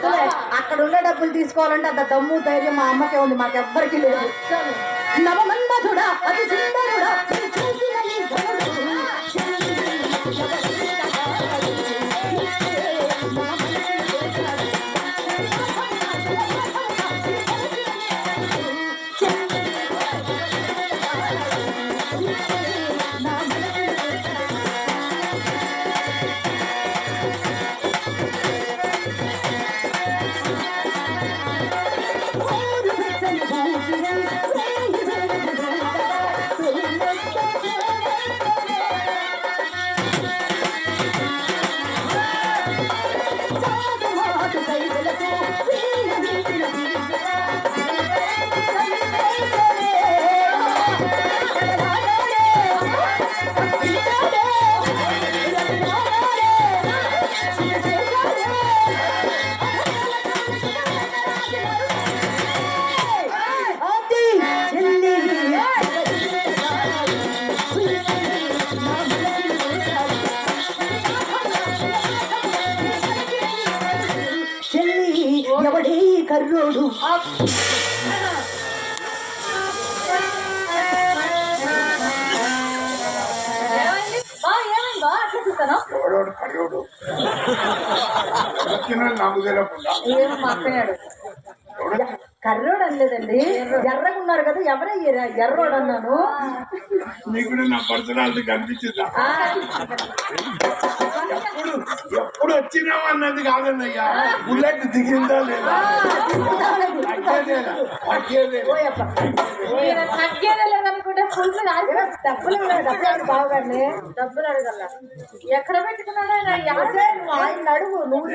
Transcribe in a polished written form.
వద్దులే, అక్కడ ఉన్న డబ్బులు తీసుకోవాలంటే అంత దమ్ము ధైర్యం మా అమ్మకే ఉంది, మాకెవ్వరికి లేదు. నవమన్మధుడా అతి సుందరుడా చూసిన ఈ ఘనుడు. ఎవడే కర్రోడు ఎవడోడు కర్రోడు నాకు తెలియకుండా కర్రోడు అనలేదండి, ఎర్రగా ఉన్నారు కదా, ఎవరయ్యారా ఎర్రోడు అన్నాను. నీకు నా పర్సనాలిటీ కనిపించిందా? ఎప్పుడు వచ్చినావు అన్నది కాదన్నయ్యా, బుల్లెట్ దిగిందా లేదా డబ్బులు అడగల. ఎక్కడ పెట్టుకున్నాడు ఆయన అడుగు, నువ్వు